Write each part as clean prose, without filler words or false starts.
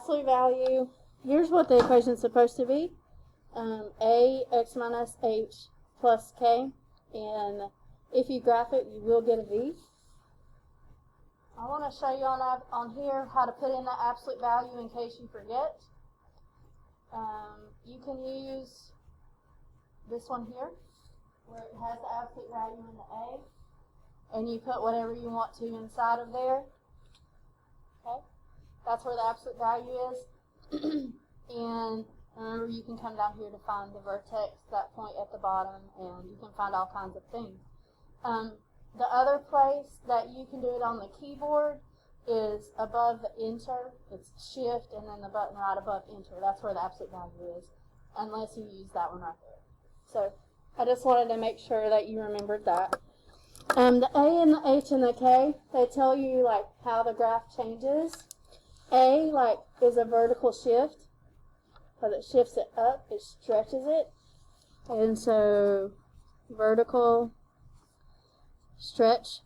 absolute value, here's what the equation is supposed to be. A x minus h plus k, and if you graph it, you will get a v. I want to show you on here how to put in the absolute value in case you forget. You can use this one here, where it has the absolute value in the A, and you put whatever you want to inside of there. Okay, that's where the absolute value is. And remember, you can come down here to find the vertex, that point at the bottom, and you can find all kinds of things. The other place that you can do it on the keyboard is above the enter. It's shift and then the button right above enter. That's where the absolute value is, unless you use that one right there. So I just wanted to make sure that you remembered that. The A and the H and the K, they tell you like how the graph changes. A like is a vertical shift, because it shifts it up, it stretches it, and so vertical stretch.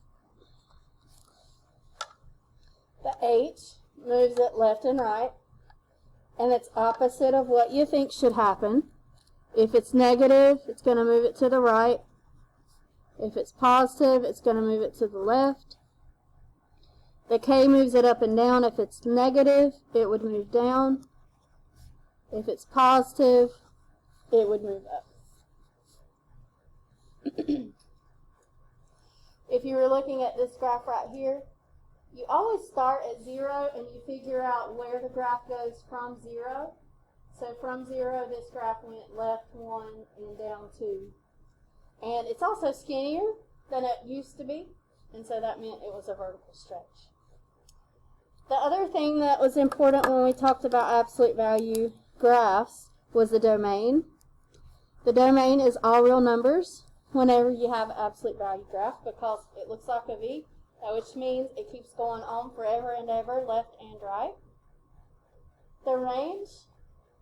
The H moves it left and right, and it's opposite of what you think should happen. If it's negative, it's going to move it to the right. If it's positive, it's going to move it to the left. The K moves it up and down. If it's negative, it would move down. If it's positive, it would move up. If you were looking at this graph right here, you always start at 0 and you figure out where the graph goes from 0. So from 0, this graph went left 1 and down 2. And it's also skinnier than it used to be, and so that meant it was a vertical stretch. The other thing that was important when we talked about absolute value graphs was the domain. The domain is all real numbers whenever you have an absolute value graph, because it looks like a V, which means it keeps going on forever and ever, left and right. The range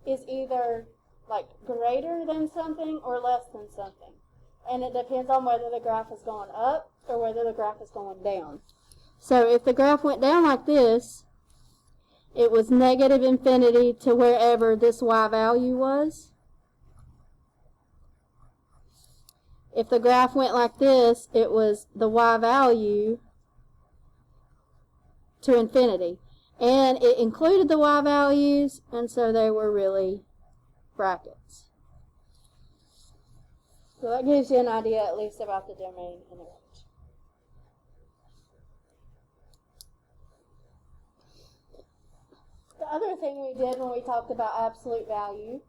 is either like greater than something or less than something, and it depends on whether the graph is going up or whether the graph is going down. So if the graph went down like this, it was negative infinity to wherever this y value was. If the graph went like this, it was the y value to infinity. And it included the y values, and so they were really brackets. So that gives you an idea at least about the domain and the range. The other thing we did when we talked about absolute value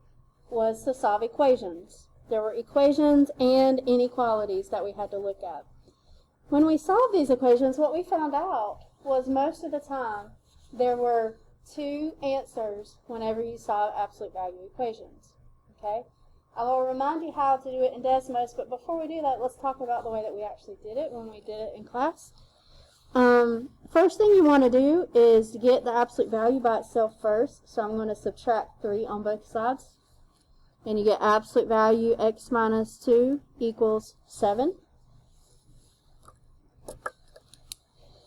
was to solve equations. There were equations and inequalities that we had to look at. When we solved these equations, what we found out was most of the time there were two answers whenever you solve absolute value equations. Okay? I will remind you how to do it in Desmos, but before we do that, let's talk about the way that we actually did it when we did it in class. First thing you want to do is to get the absolute value by itself first. So I'm going to subtract 3 on both sides. And you get absolute value x minus 2 equals 7.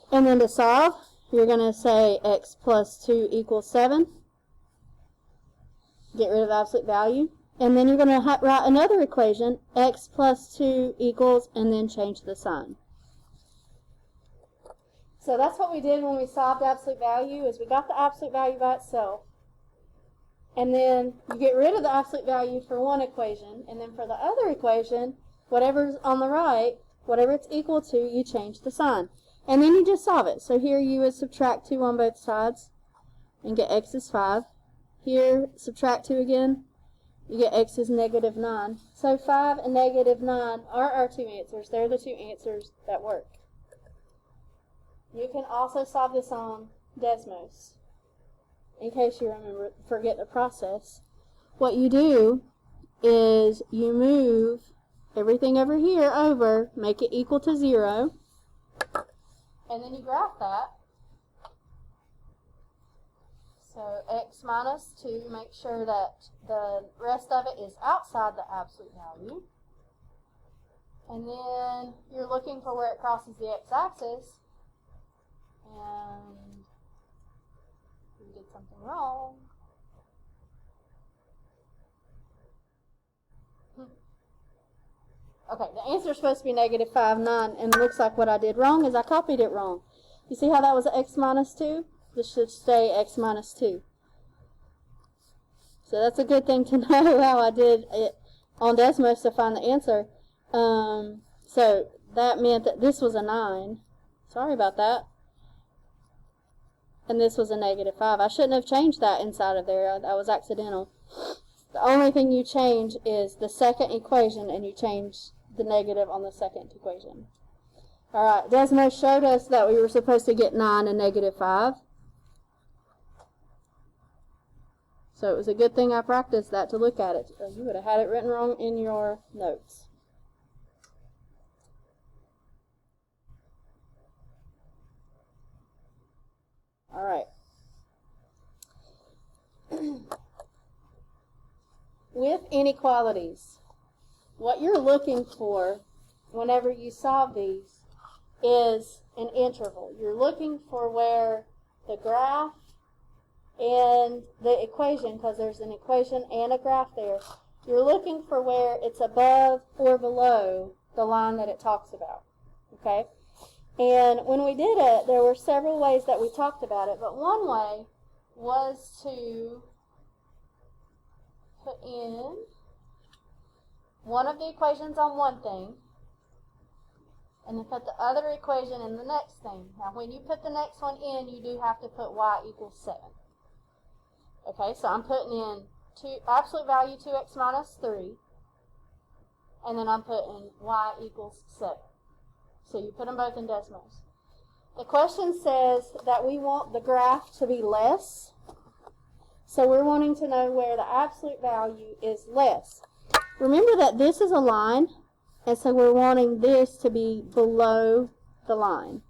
And then to solve, you're going to say x plus 2 equals 7. Get rid of the absolute value. And then you're going to write another equation, x plus 2 equals, and then change the sign. So that's what we did when we solved absolute value, is we got the absolute value by itself. And then you get rid of the absolute value for one equation, and then for the other equation, whatever's on the right, whatever it's equal to, you change the sign. And then you just solve it. So here you would subtract 2 on both sides and get x is 5. Here, subtract 2 again, you get x is negative 9. So 5 and negative 9 are our two answers. They're the two answers that work. You can also solve this on Desmos, in case you forget the process. What you do is you move everything over here over, make it equal to 0, and then you graph that. So x minus 2, make sure that the rest of it is outside the absolute value. And then you're looking for where it crosses the x-axis. And we did something wrong. Okay, the answer is supposed to be negative 5, 9, and it looks like what I did wrong is I copied it wrong. You see how that was x minus 2? This should stay x minus 2. So that's a good thing to know how I did it on Desmos to find the answer. So that meant that this was a 9. Sorry about that. And this was a negative 5. I shouldn't have changed that inside of there. That was accidental. The only thing you change is the second equation, and you change the negative on the second equation. Alright, Desmos showed us that we were supposed to get 9 and negative 5. So it was a good thing I practiced that to look at it. Or you would have had it written wrong in your notes. Alright. With inequalities, what you're looking for whenever you solve these is an interval. You're looking for where the graph and the equation, because there's an equation and a graph there, you're looking for where it's above or below the line that it talks about. Okay? And when we did it, there were several ways that we talked about it, but one way was to put in one of the equations on one thing, and then put the other equation in the next thing. Now, when you put the next one in, you do have to put y equals 7. Okay, so I'm putting in absolute value 2x minus 3, and then I'm putting y equals 7. So you put them both in Desmos. The question says that we want the graph to be less, so we're wanting to know where the absolute value is less. Remember that this is a line, and so we're wanting this to be below the line.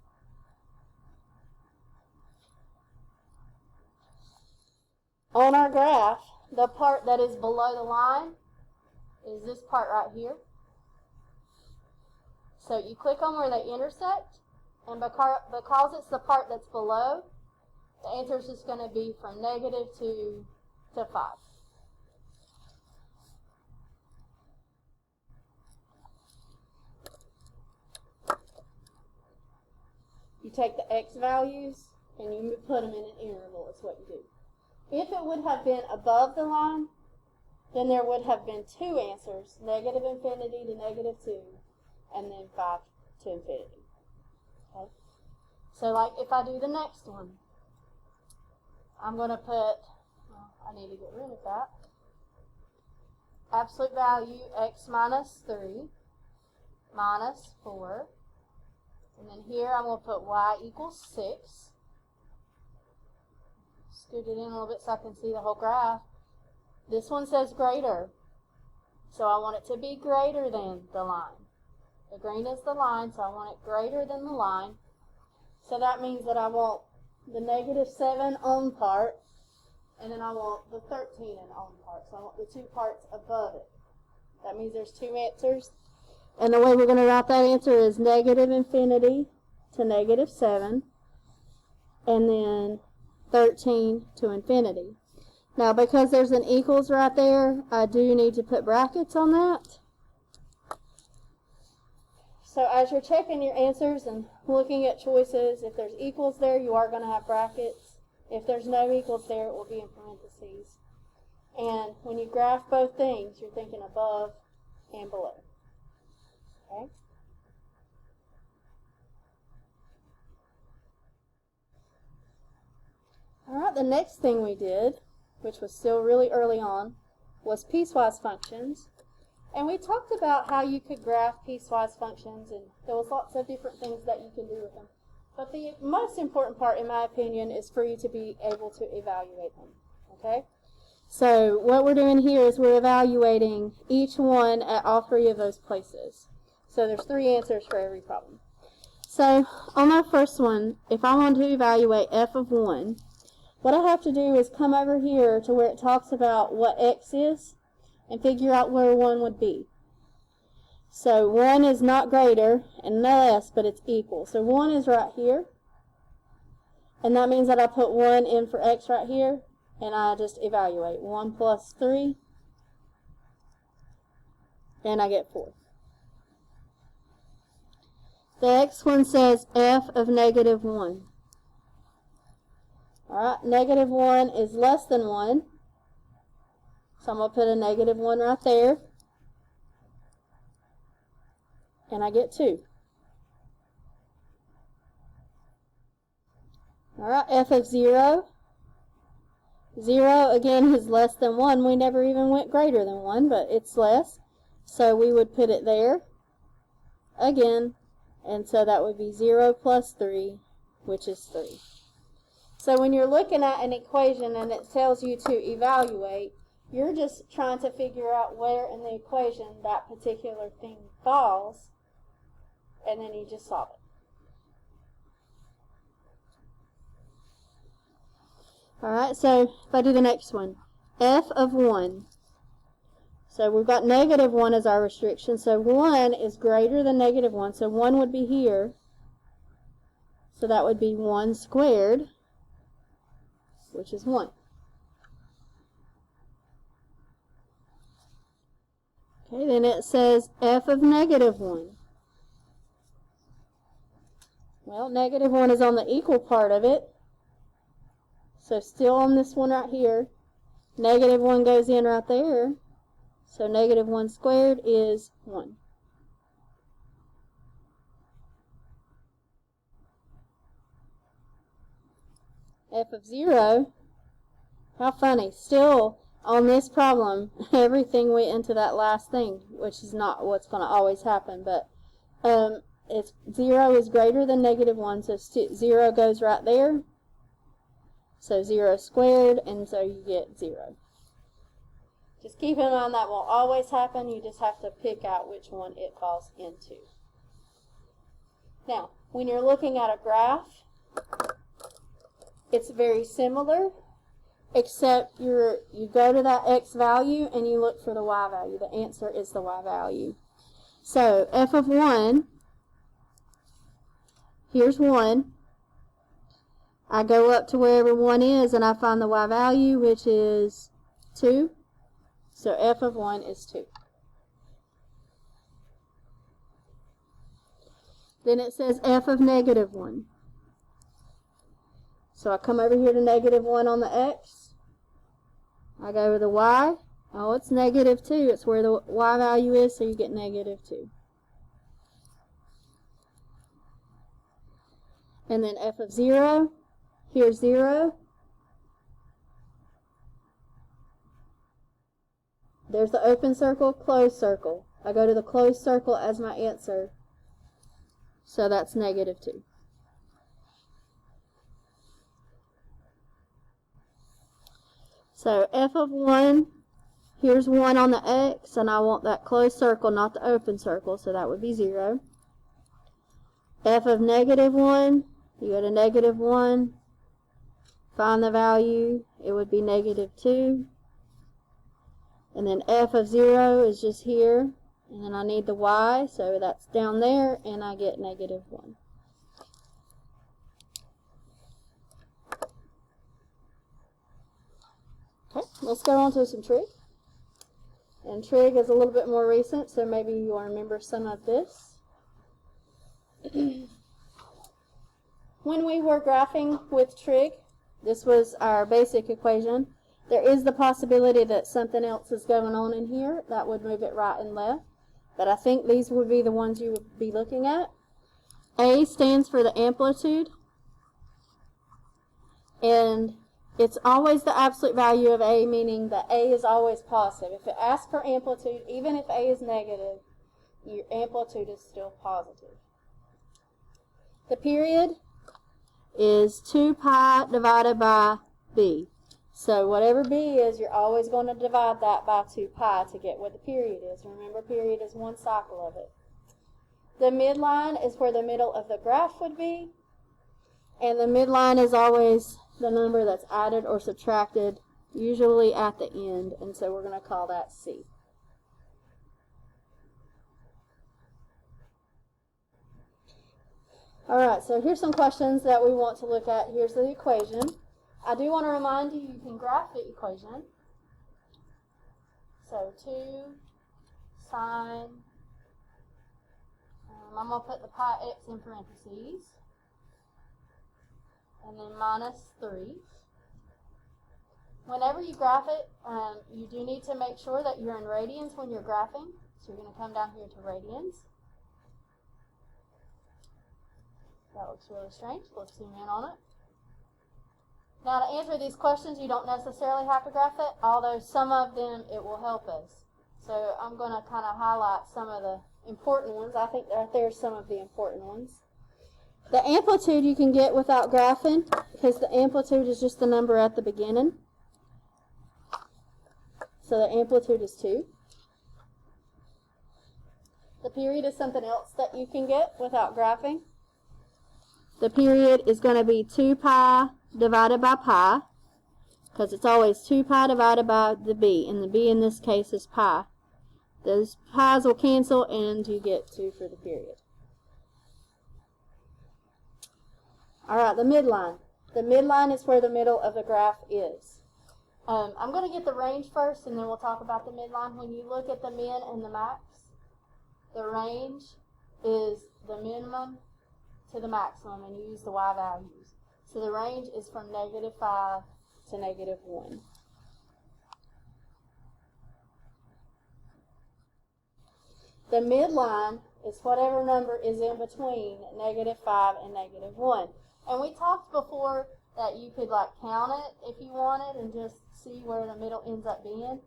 On our graph, the part that is below the line is this part right here. So you click on where they intersect, and because it's the part that's below, the answer is just going to be from negative 2 to 5. You take the x values and you put them in an interval, is what you do. If it would have been above the line, then there would have been two answers, negative infinity to negative 2, and then 5 to infinity. Okay? So like if I do the next one, I'm going to put, well, I need to get rid of that, absolute value x minus 3 minus 4, and then here I'm going to put y equals 6. Scoot it in a little bit so I can see the whole graph. This one says greater, so I want it to be greater than the line. The green is the line, so I want it greater than the line. So that means that I want the negative 7 on part, and then I want the 13 in on part. So I want the two parts above it. That means there's two answers. And the way we're going to write that answer is negative infinity to negative 7, and then 13 to infinity. Now, because there's an equals right there, I do need to put brackets on that. So as you're checking your answers and looking at choices, if there's equals there, you are going to have brackets. If there's no equals there, it will be in parentheses. And when you graph both things, you're thinking above and below. Okay? Alright, the next thing we did, which was still really early on, was piecewise functions. And we talked about how you could graph piecewise functions, and there was lots of different things that you can do with them. But the most important part, in my opinion, is for you to be able to evaluate them. Okay? So what we're doing here is we're evaluating each one at all three of those places. So there's three answers for every problem. So on our first one, if I want to evaluate f of 1, what I have to do is come over here to where it talks about what x is and figure out where 1 would be. So 1 is not greater and less, but it's equal. So 1 is right here. And that means that I put 1 in for x right here, and I just evaluate. 1 plus 3, and I get 4. The next one says f of negative 1. Alright, negative 1 is less than 1. So I'm going to put a negative 1 right there. And I get 2. Alright, f of 0. 0, again, is less than 1. We never even went greater than 1, but it's less. So we would put it there again. And so that would be 0 plus 3, which is 3. So when you're looking at an equation and it tells you to evaluate, you're just trying to figure out where in the equation that particular thing falls, and then you just solve it. Alright, so if I do the next one, f of 1. So we've got negative 1 as our restriction, so 1 is greater than negative 1, so 1 would be here. So that would be 1 squared, which is 1. Okay, then it says f of negative 1. Well, negative 1 is on the equal part of it. So still on this one right here, negative 1 goes in right there. So negative 1 squared is 1. F of 0, how funny. Still, on this problem, everything went into that last thing, which is not what's going to always happen. But it's 0 is greater than negative 1, so 0 goes right there. So 0 squared, and so you get 0. Just keep in mind that will always happen. You just have to pick out which one it falls into. Now, when you're looking at a graph, it's very similar, except you go to that x value and you look for the y value. The answer is the y value. So f of 1, here's 1. I go up to wherever 1 is and I find the y value, which is 2. So f of 1 is 2. Then it says f of negative 1. So I come over here to negative 1 on the x. I go to the y. Oh, it's negative 2. It's where the y value is, so you get negative 2. And then f of 0. Here's 0. There's the open circle, closed circle. I go to the closed circle as my answer. So that's negative 2. So f of 1, here's 1 on the x, and I want that closed circle, not the open circle, so that would be 0. F of negative 1, you go to negative 1, find the value, it would be negative 2. And then f of 0 is just here, and then I need the y, so that's down there, and I get negative 1. Okay, let's go on to some trig. And trig is a little bit more recent, so maybe you'll remember some of this. When we were graphing with trig, this was our basic equation. There is the possibility that something else is going on in here that would move it right and left. But I think these would be the ones you would be looking at. A stands for the amplitude. And it's always the absolute value of A, meaning that A is always positive. If it asks for amplitude, even if A is negative, your amplitude is still positive. The period is 2 pi divided by B. So whatever B is, you're always going to divide that by 2 pi to get what the period is. Remember, period is one cycle of it. The midline is where the middle of the graph would be. And the midline is always the number that's added or subtracted, usually at the end. And so we're going to call that C. Alright, so here's some questions that we want to look at. Here's the equation. I do want to remind you, you can graph the equation. So 2 sine, I'm going to put the pi x in parentheses, and then minus 3. Whenever you graph it, you do need to make sure that you're in radians when you're graphing. So you're going to come down here to radians. That looks really strange. Let's zoom in on it. Now, to answer these questions, you don't necessarily have to graph it, although some of them it will help us. So I'm going to kind of highlight some of the important ones. I think that there's some of the important ones. The amplitude you can get without graphing, because the amplitude is just the number at the beginning. So the amplitude is 2. The period is something else that you can get without graphing. The period is going to be 2 pi divided by pi, because it's always 2 pi divided by the b, and the b in this case is pi. Those pi's will cancel, and you get 2 for the period. Alright, the midline. The midline is where the middle of the graph is. I'm going to get the range first, and then we'll talk about the midline. When you look at the min and the max, the range is the minimum to the maximum, and you use the y values. So the range is from -5 to -1. The midline is whatever number is in between -5 and -1. And we talked before that you could like count it if you wanted and just see where the middle ends up being.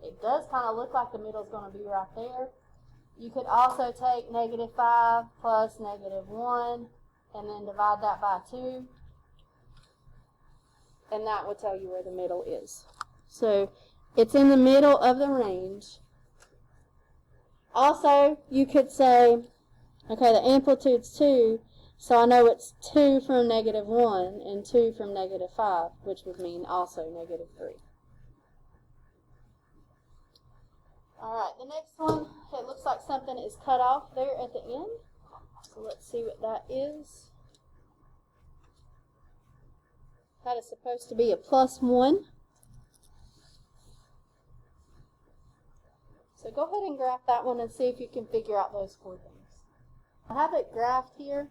It does kind of look like the middle is going to be right there. You could also take -5 plus -1 and then divide that by 2. And that will tell you where the middle is. So it's in the middle of the range. Also, you could say, okay, the amplitude's 2, so I know it's 2 from -1 and 2 from -5, which would mean also -3. Alright, the next one, it looks like something is cut off there at the end. So let's see what that is. That is supposed to be a +1. So go ahead and graph that one and see if you can figure out those 4 things. I have it graphed here,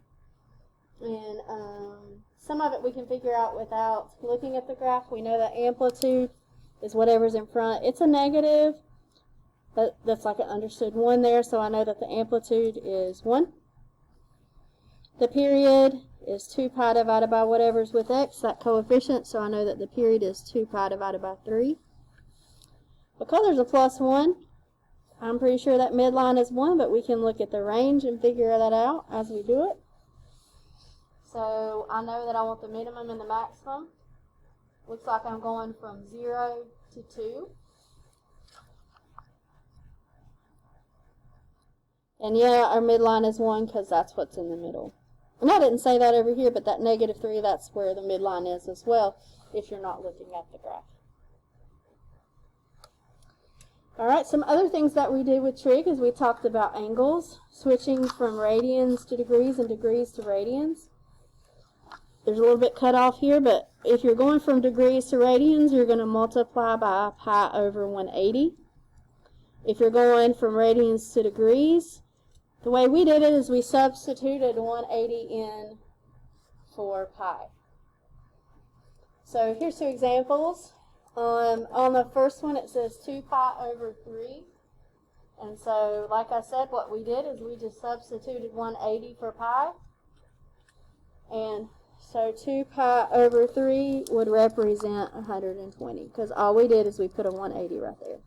and some of it we can figure out without looking at the graph. We know that amplitude is whatever's in front. It's a negative. That's like an understood 1 there, so I know that the amplitude is 1. The period is 2 pi divided by whatever's with x, that coefficient, so I know that the period is 2 pi divided by 3. Because there's a +1, I'm pretty sure that midline is 1, but we can look at the range and figure that out as we do it. So I know that I want the minimum and the maximum. Looks like I'm going from 0 to 2. And yeah, our midline is 1 because that's what's in the middle. And I didn't say that over here, but that -3, that's where the midline is as well, if you're not looking at the graph. Alright, some other things that we did with trig is we talked about angles, switching from radians to degrees and degrees to radians. There's a little bit cut off here, but if you're going from degrees to radians, you're going to multiply by pi over 180. If you're going from radians to degrees, the way we did it is we substituted 180 in for pi. So here's 2 examples. On the first one it says 2 pi over 3. And so, like I said, what we did is we just substituted 180 for pi. And so 2 pi over 3 would represent 120, because all we did is we put a 180 right there.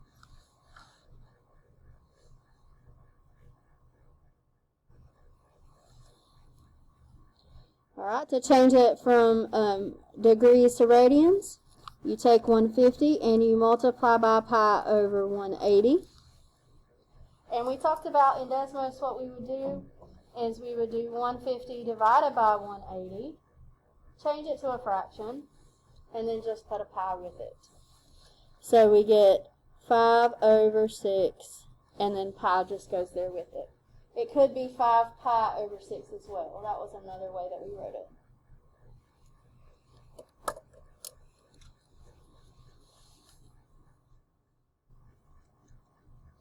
Alright, to change it from degrees to radians, you take 150 and you multiply by pi over 180. And we talked about in Desmos what we would do is we would do 150 divided by 180, change it to a fraction, and then just put a pi with it. So we get 5 over 6, and then pi just goes there with it. It could be 5 pi over 6 as well. That was another way that we wrote it.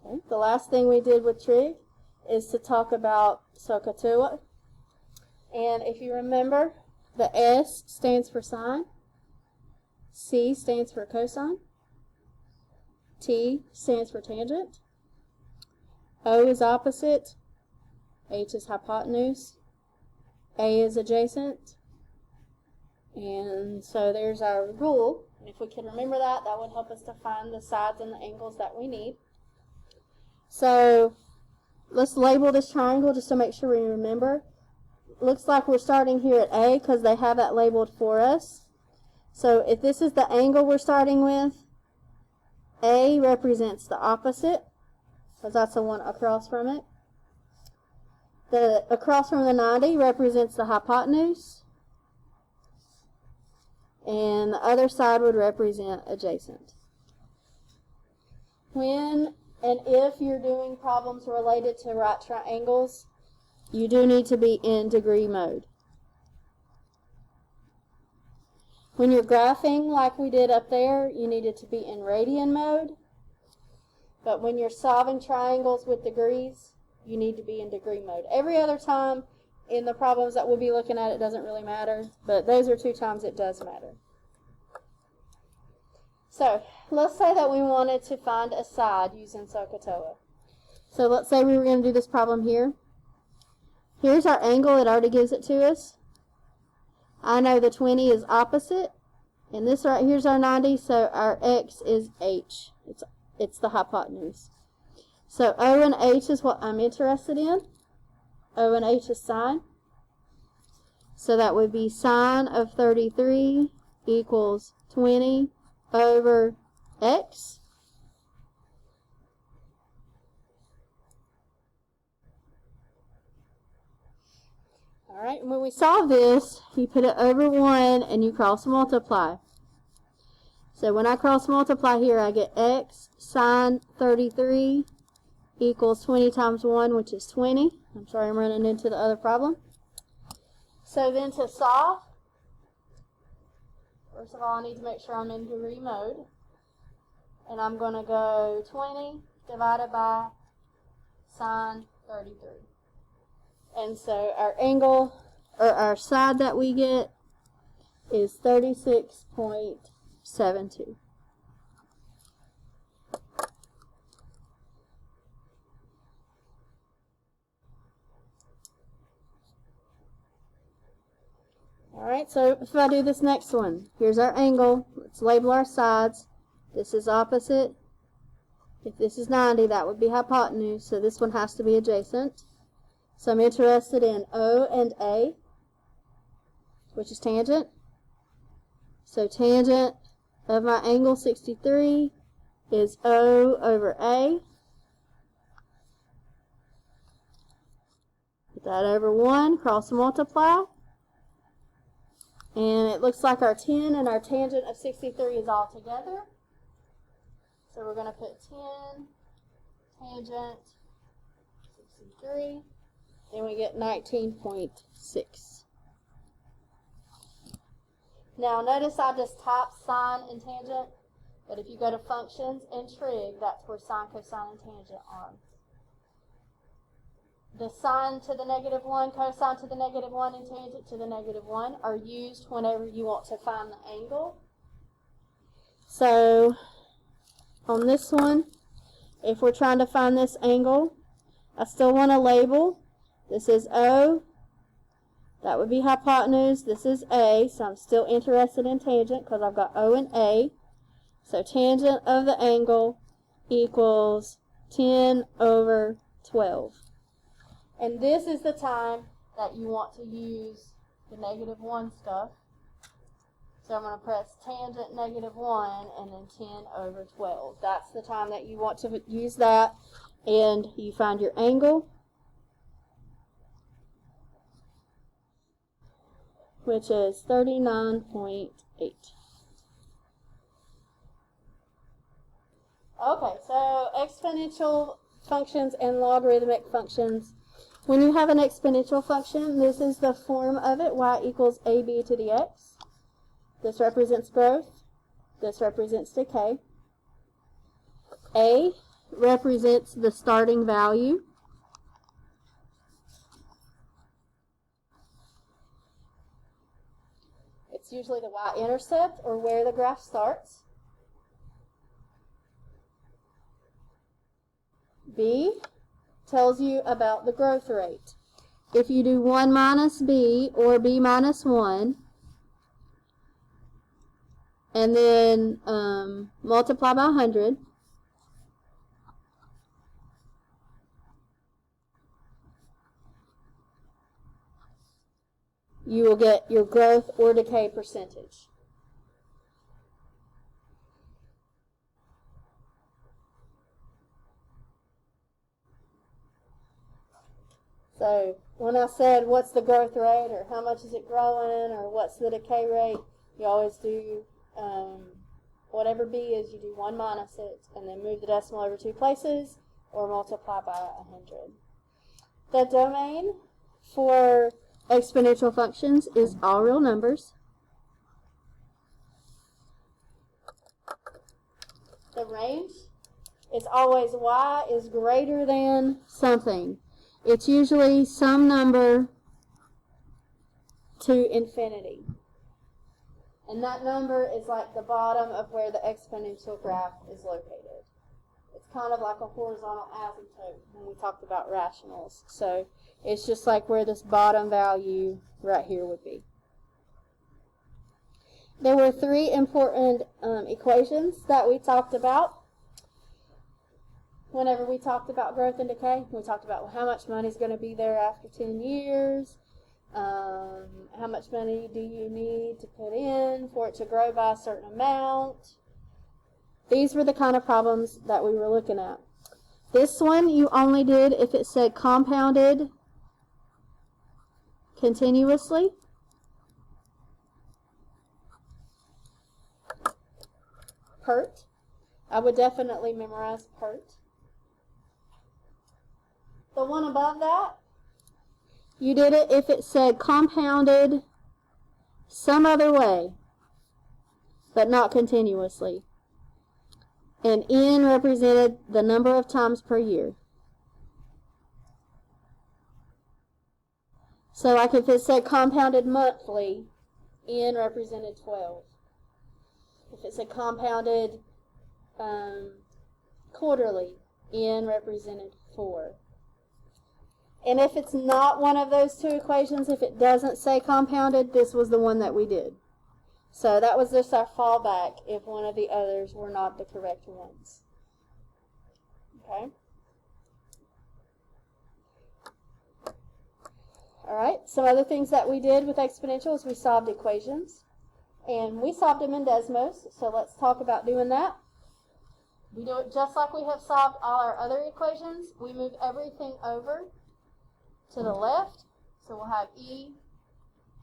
Okay. The last thing we did with trig is to talk about SOHCAHTOA. And if you remember, the S stands for sine, C stands for cosine, T stands for tangent, O is opposite, H is hypotenuse, A is adjacent, and so there's our rule. And if we can remember that, that would help us to find the sides and the angles that we need. So let's label this triangle just to make sure we remember. Looks like we're starting here at A because they have that labeled for us. So if this is the angle we're starting with, A represents the opposite, because that's the one across from it. The across from the 90 represents the hypotenuse, and the other side would represent adjacent. When and if you're doing problems related to right triangles, you do need to be in degree mode. When you're graphing like we did up there, you needed to be in radian mode. But when you're solving triangles with degrees, you need to be in degree mode. Every other time in the problems that we'll be looking at, it doesn't really matter. But those are 2 times it does matter. So let's say that we wanted to find a side using SOHCAHTOA. So let's say we were going to do this problem here. Here's our angle. It already gives it to us. I know the 20 is opposite. And this right here's our 90, so our x is h. It's the hypotenuse. So O and H is what I'm interested in. O and H is sine. So that would be sine of 33 equals 20 over x. Alright, and when we solve this, you put it over 1 and you cross multiply. So when I cross multiply here, I get x sine 33 equals 20 times 1, which is 20. I'm sorry, I'm running into the other problem. So then to solve, first of all, I need to make sure I'm in degree mode. And I'm going to go 20 divided by sine 33. And so our angle, or our side that we get, is 36.72. Alright, so if I do this next one, here's our angle. Let's label our sides. This is opposite. If this is 90, that would be hypotenuse, so this one has to be adjacent. So I'm interested in O and A, which is tangent. So tangent of my angle 63 is O over A. Put that over 1, cross multiply. And it looks like our 10 and our tangent of 63 is all together. So we're going to put 10 tangent 63. And we get 19.6. Now notice I just typed sine and tangent, but if you go to functions and trig, that's where sine, cosine, and tangent are. The sine to the -1, cosine to the -1, and tangent to the -1 are used whenever you want to find the angle. So on this one, if we're trying to find this angle, I still want to label. This is O, that would be hypotenuse. This is A, so I'm still interested in tangent because I've got O and A. So tangent of the angle equals 10 over 12. And this is the time that you want to use the -1 stuff. So I'm going to press tangent -1 and then 10 over 12. That's the time that you want to use that, and you find your angle, which is 39.8. Okay, so exponential functions and logarithmic functions When you have an exponential function, this is the form of it, y equals ab to the x. This represents growth. This represents decay. A represents the starting value. It's usually the y-intercept, or where the graph starts. B tells you about the growth rate. If you do 1 minus b, or b minus 1, and then multiply by 100, you will get your growth or decay percentage. So when I said what's the growth rate, or how much is it growing, or what's the decay rate, you always do whatever b is, you do 1 minus it, and then move the decimal over 2 places, or multiply by 100. The domain for exponential functions is all real numbers. The range is always y is greater than something. It's usually some number to infinity. And that number is like the bottom of where the exponential graph is located. It's kind of like a horizontal asymptote when we talked about rationals. So it's just like where this bottom value right here would be. There were 3 important equations that we talked about whenever we talked about growth and decay. We talked about how much money is going to be there after 10 years. How much money do you need to put in for it to grow by a certain amount? These were the kind of problems that we were looking at. This one you only did if it said compounded continuously. PERT. I would definitely memorize PERT. The one above that, you did it if it said compounded some other way, but not continuously. And N represented the number of times per year. So like if it said compounded monthly, N represented 12. If it said compounded quarterly, N represented 4. And if it's not one of those 2 equations, if it doesn't say compounded, this was the one that we did. So that was just our fallback if one of the others were not the correct ones. Okay? Alright, some other things that we did with exponentials, we solved equations. And we solved them in Desmos, so let's talk about doing that. We do it just like we have solved all our other equations. We move everything over to the left. So we'll have e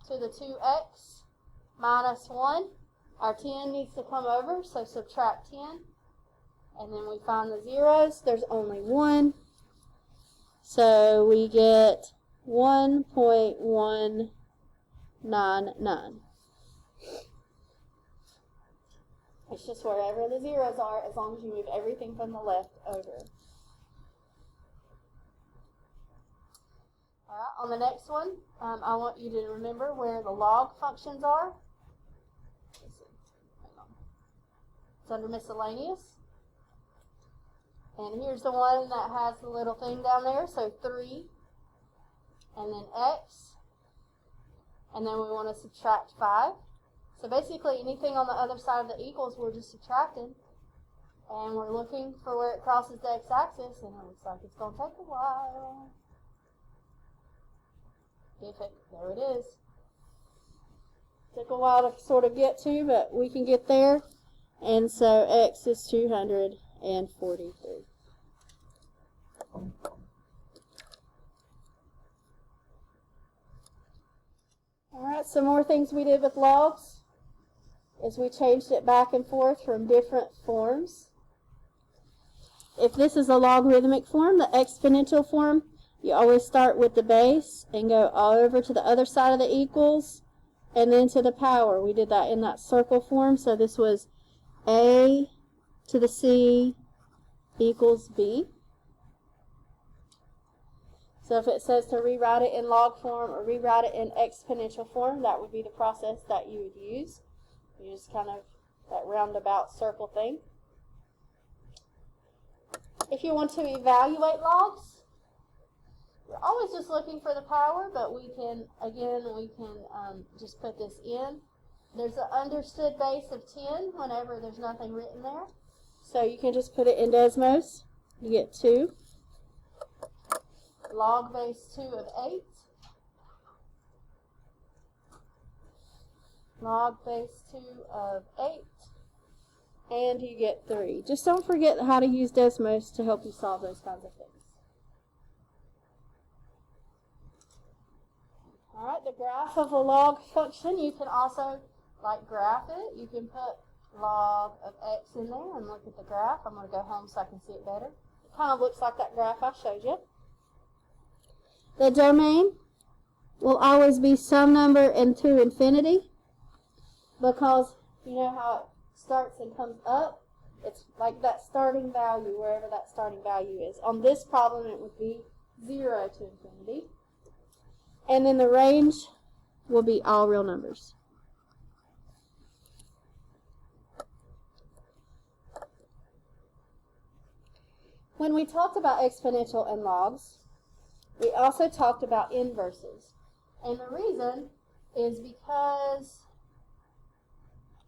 to the 2x minus 1. Our 10 needs to come over, so subtract 10. And then we find the zeros. There's only 1. So we get 1.199. It's just wherever the zeros are, as long as you move everything from the left over. Alright, on the next one, I want you to remember where the log functions are. Let's see. Hang on. It's under miscellaneous. And here's the one that has the little thing down there, so 3, and then x, and then we want to subtract 5. So basically anything on the other side of the equals we're just subtracting, and we're looking for where it crosses the x-axis, and it looks like it's going to take a while. There it is. Took a while to sort of get to, but we can get there. And so x is 243. Alright, some more things we did with logs is we changed it back and forth from different forms. If this is a logarithmic form, the exponential form, you always start with the base and go all over to the other side of the equals and then to the power. We did that in that circle form, so this was A to the C equals B. So if it says to rewrite it in log form or rewrite it in exponential form, that would be the process that you would use. You just kind of that roundabout circle thing. If you want to evaluate logs, you're always just looking for the power, but we can just put this in. There's an understood base of 10 whenever there's nothing written there. So you can just put it in Desmos. You get 2. Log base 2 of 8. Log base 2 of 8. And you get 3. Just don't forget how to use Desmos to help you solve those kinds of things. Alright, the graph of a log function, you can also graph it. You can put log of x in there and look at the graph. I'm going to go home so I can see it better. It kind of looks like that graph I showed you. The domain will always be some number into infinity, because you know how it starts and comes up? It's like that starting value, wherever that starting value is. On this problem, it would be 0 to infinity. And then the range will be all real numbers. When we talked about exponential and logs, we also talked about inverses. And the reason is because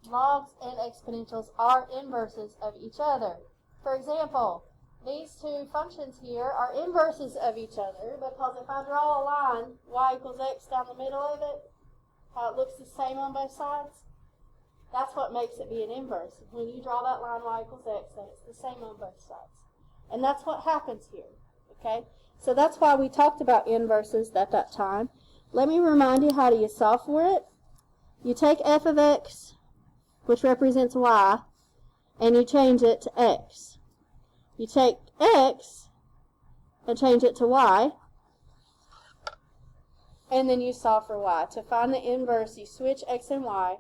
logs and exponentials are inverses of each other. For example, these two functions here are inverses of each other, because if I draw a line, y equals x down the middle of it, how it looks the same on both sides, that's what makes it be an inverse. When you draw that line y equals x, then it's the same on both sides. And that's what happens here, okay? So that's why we talked about inverses at that time. Let me remind you, how do you solve for it? You take f of x, which represents y, and you change it to x. You take x and change it to y, and then you solve for y. To find the inverse, you switch x and y,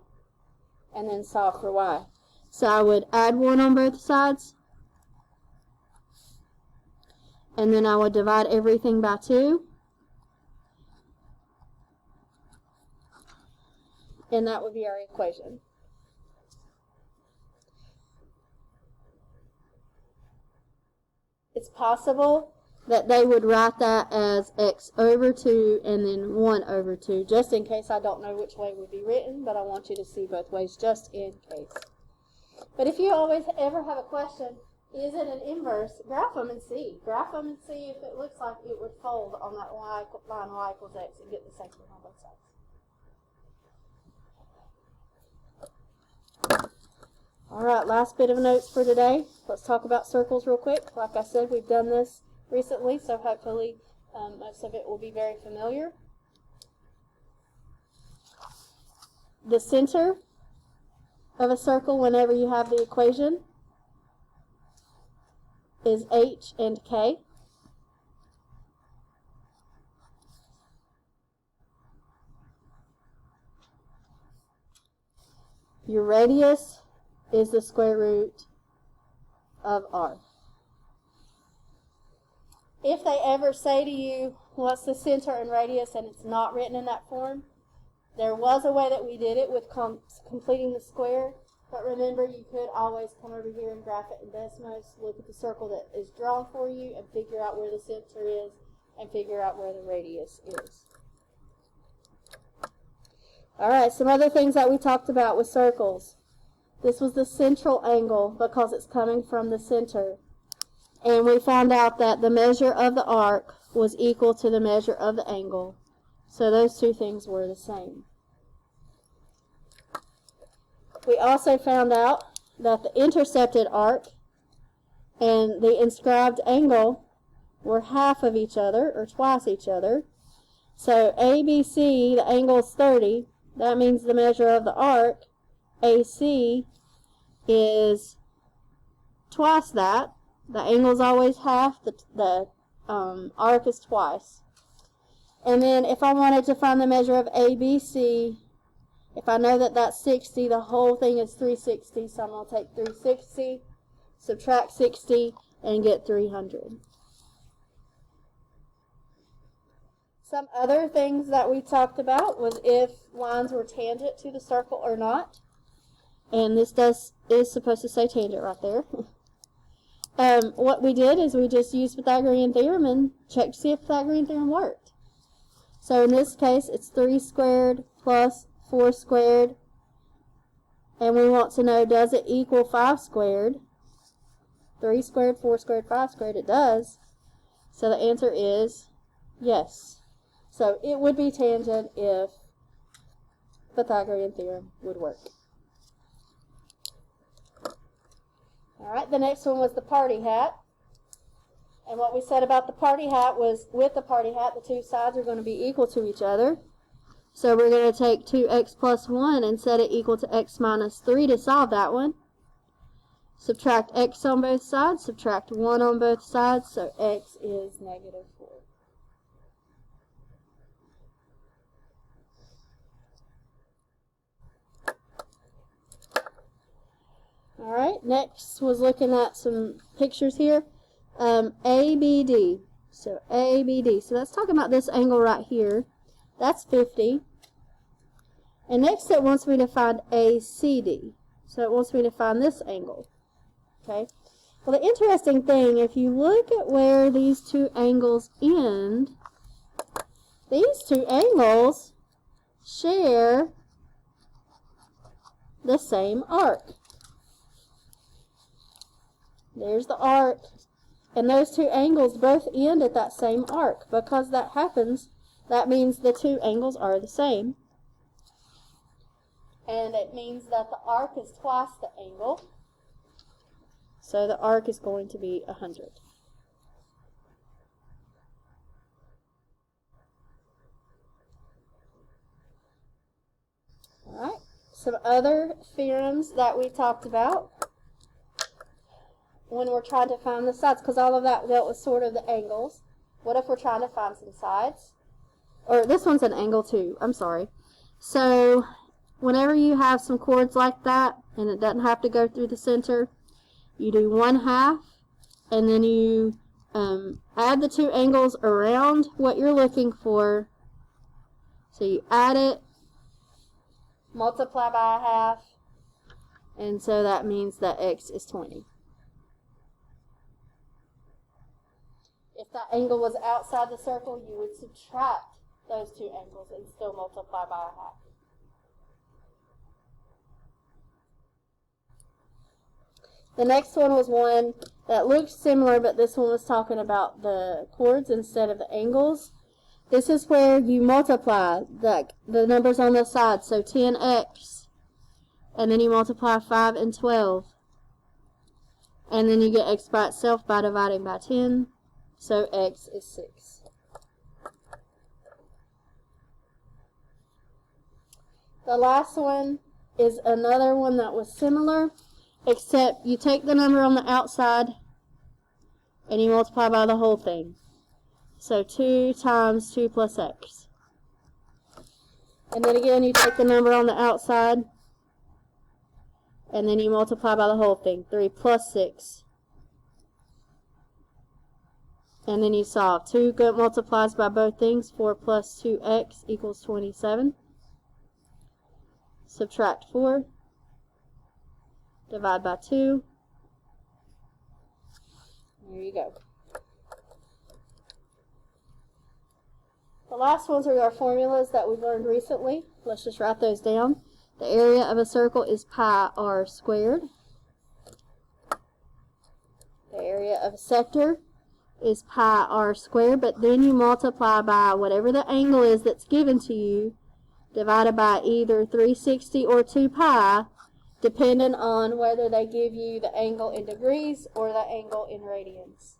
and then solve for y. So I would add 1 on both sides, and then I would divide everything by 2, and that would be our equation. It's possible that they would write that as x over 2 and then 1 over 2, just in case I don't know which way would be written, but I want you to see both ways just in case. But if you always ever have a question, is it an inverse, graph them and see. Graph them and see if it looks like it would fold on that line y equals x and get the same thing on both sides. Alright, last bit of notes for today. Let's talk about circles real quick. Like I said, we've done this recently, so hopefully most of it will be very familiar. The center of a circle, whenever you have the equation, is h and k. Your radius is the square root of r. If they ever say to you, what's the center and radius, and it's not written in that form, there was a way that we did it with completing the square, but remember, you could always come over here and graph it in Desmos, look at the circle that is drawn for you, and figure out where the center is, and figure out where the radius is. Alright, some other things that we talked about with circles. This was the central angle because it's coming from the center. And we found out that the measure of the arc was equal to the measure of the angle. So those two things were the same. We also found out that the intercepted arc and the inscribed angle were half of each other, or twice each other. So ABC, the angle is 30. That means the measure of the arc, AC, is twice that. The angle is always half. The arc is twice. And then if I wanted to find the measure of ABC, if I know that that's 60, the whole thing is 360, so I'm going to take 360, subtract 60, and get 300. Some other things that we talked about was if lines were tangent to the circle or not. And this is supposed to say tangent right there. What we did is we just used Pythagorean theorem and checked to see if Pythagorean theorem worked. So in this case, it's 3 squared plus 4 squared. And we want to know, does it equal 5 squared? 3 squared, 4 squared, 5 squared, it does. So the answer is yes. So it would be tangent if Pythagorean theorem would work. Alright, the next one was the party hat. And what we said about the party hat was, with the party hat, the two sides are going to be equal to each other. So we're going to take 2x plus 1 and set it equal to x minus 3 to solve that one. Subtract x on both sides, subtract 1 on both sides, so x is negative 4. Alright, next was looking at some pictures here. ABD. So ABD. So that's talking about this angle right here. That's 50. And next it wants me to find ACD. So it wants me to find this angle. Okay. Well, the interesting thing, if you look at where these two angles end, these two angles share the same arc. There's the arc, and those two angles both end at that same arc. Because that happens, that means the two angles are the same. And it means that the arc is twice the angle. So the arc is going to be 100. Alright, some other theorems that we talked about when we're trying to find the sides, because all of that dealt with sort of the angles. What if we're trying to find some sides? Or this one's an angle too, I'm sorry. So whenever you have some chords like that, and it doesn't have to go through the center, you do 1/2, and then you add the two angles around what you're looking for. So you add it, multiply by 1/2, and so that means that x is 20. If that angle was outside the circle, you would subtract those two angles and still multiply by 1/2. The next one was one that looked similar, but this one was talking about the chords instead of the angles. This is where you multiply the numbers on the side, so 10x, and then you multiply 5 and 12, and then you get x by itself by dividing by 10. So x is 6. The last one is another one that was similar, except you take the number on the outside and you multiply by the whole thing. So 2 times 2 plus x. And then again you take the number on the outside and then you multiply by the whole thing. 3 plus 6. And then you solve. 2 multiplies by both things. 4 plus 2x equals 27. Subtract 4. Divide by 2. There you go. The last ones are our formulas that we've learned recently. Let's just write those down. The area of a circle is pi r squared. The area of a sector is pi r squared, but then you multiply by whatever the angle is that's given to you, divided by either 360 or 2 pi, depending on whether they give you the angle in degrees or the angle in radians.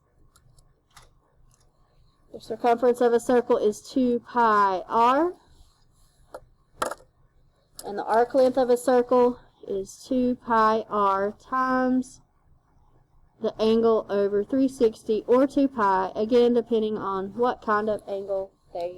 The circumference of a circle is 2 pi r, and the arc length of a circle is 2 pi r times the angle over 360 or 2 pi, again depending on what kind of angle they